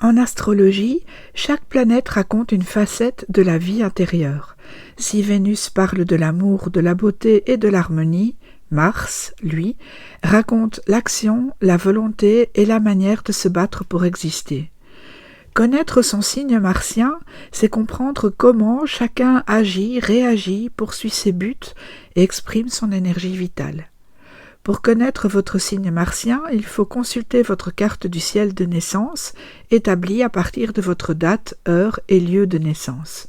En astrologie, chaque planète raconte une facette de la vie intérieure. Si Vénus parle de l'amour, de la beauté et de l'harmonie, Mars, lui, raconte l'action, la volonté et la manière de se battre pour exister. Connaître son signe martien, c'est comprendre comment chacun agit, réagit, poursuit ses buts et exprime son énergie vitale. Pour connaître votre signe martien, il faut consulter votre carte du ciel de naissance, établie à partir de votre date, heure et lieu de naissance.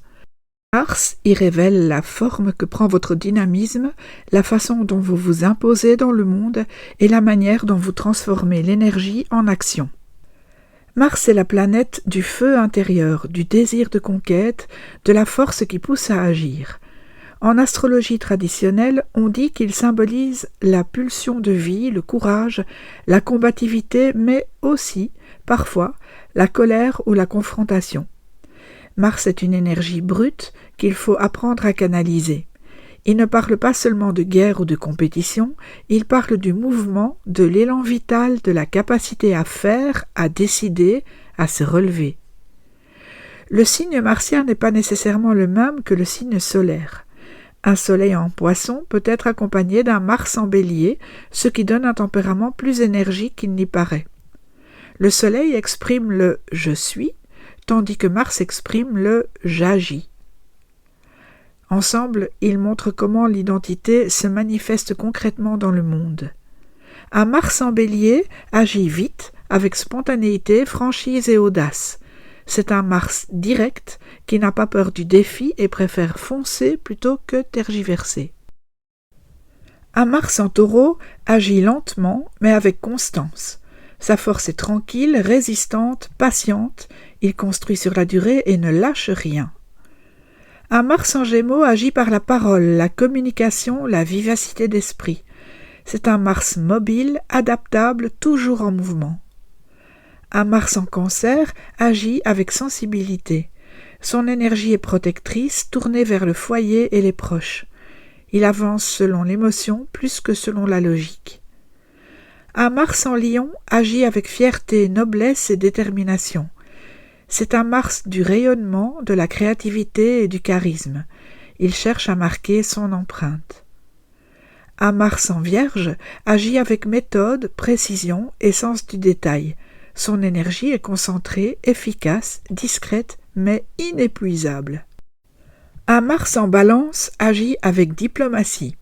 Mars y révèle la forme que prend votre dynamisme, la façon dont vous vous imposez dans le monde et la manière dont vous transformez l'énergie en action. Mars est la planète du feu intérieur, du désir de conquête, de la force qui pousse à agir. En astrologie traditionnelle, on dit qu'il symbolise la pulsion de vie, le courage, la combativité, mais aussi, parfois, la colère ou la confrontation. Mars est une énergie brute qu'il faut apprendre à canaliser. Il ne parle pas seulement de guerre ou de compétition, il parle du mouvement, de l'élan vital, de la capacité à faire, à décider, à se relever. Le signe martien n'est pas nécessairement le même que le signe solaire. Un soleil en poisson peut être accompagné d'un Mars en bélier, ce qui donne un tempérament plus énergique qu'il n'y paraît. Le soleil exprime le « je suis », tandis que Mars exprime le « j'agis ». Ensemble, ils montrent comment l'identité se manifeste concrètement dans le monde. Un Mars en bélier agit vite, avec spontanéité, franchise et audace. C'est un Mars direct qui n'a pas peur du défi et préfère foncer plutôt que tergiverser. Un Mars en taureau agit lentement mais avec constance. Sa force est tranquille, résistante, patiente, il construit sur la durée et ne lâche rien. Un Mars en Gémeaux agit par la parole, la communication, la vivacité d'esprit. C'est un Mars mobile, adaptable, toujours en mouvement. Un Mars en Cancer agit avec sensibilité. Son énergie est protectrice, tournée vers le foyer et les proches. Il avance selon l'émotion plus que selon la logique. Un Mars en Lion agit avec fierté, noblesse et détermination. C'est un Mars du rayonnement, de la créativité et du charisme. Il cherche à marquer son empreinte. Un Mars en Vierge agit avec méthode, précision et sens du détail. Son énergie est concentrée, efficace, discrète, mais inépuisable. Un Mars en Balance agit avec diplomatie.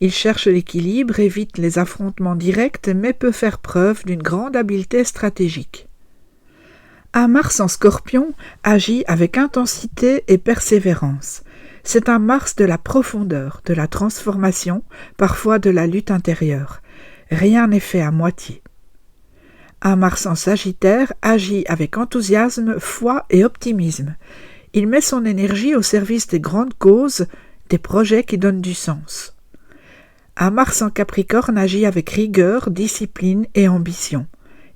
Il cherche l'équilibre, évite les affrontements directs, mais peut faire preuve d'une grande habileté stratégique. Un Mars en Scorpion agit avec intensité et persévérance. C'est un Mars de la profondeur, de la transformation, parfois de la lutte intérieure. Rien n'est fait à moitié. Un Mars en Sagittaire agit avec enthousiasme, foi et optimisme. Il met son énergie au service des grandes causes, des projets qui donnent du sens. Un Mars en Capricorne agit avec rigueur, discipline et ambition.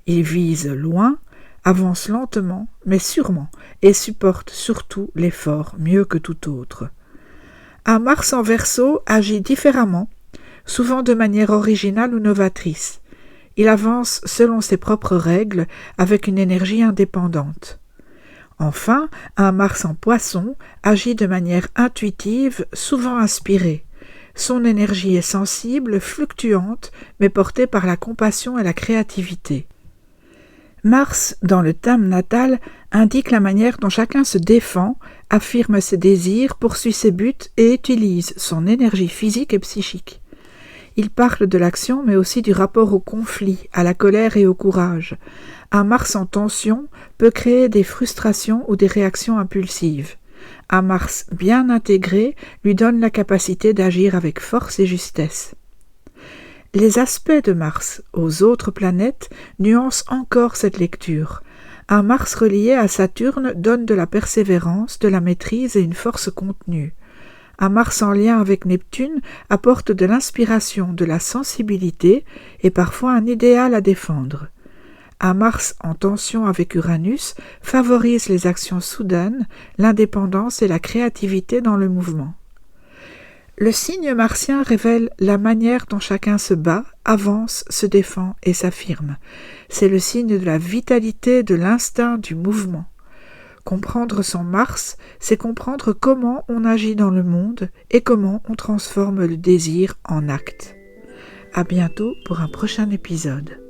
Il vise loin, avance lentement, mais sûrement, et supporte surtout l'effort mieux que tout autre. Un Mars en Verseau agit différemment, souvent de manière originale ou novatrice. Il avance selon ses propres règles, avec une énergie indépendante. Enfin, un Mars en Poisson agit de manière intuitive, souvent inspirée. Son énergie est sensible, fluctuante, mais portée par la compassion et la créativité. Mars, dans le thème natal, indique la manière dont chacun se défend, affirme ses désirs, poursuit ses buts et utilise son énergie physique et psychique. Il parle de l'action, mais aussi du rapport au conflit, à la colère et au courage. Un Mars en tension peut créer des frustrations ou des réactions impulsives. Un Mars bien intégré lui donne la capacité d'agir avec force et justesse. Les aspects de Mars aux autres planètes nuancent encore cette lecture. Un Mars relié à Saturne donne de la persévérance, de la maîtrise et une force contenue. Un Mars en lien avec Neptune apporte de l'inspiration, de la sensibilité et parfois un idéal à défendre. Un Mars en tension avec Uranus favorise les actions soudaines, l'indépendance et la créativité dans le mouvement. Le signe martien révèle la manière dont chacun se bat, avance, se défend et s'affirme. C'est le signe de la vitalité, de l'instinct, du mouvement. Comprendre son Mars, c'est comprendre comment on agit dans le monde et comment on transforme le désir en acte. À bientôt pour un prochain épisode.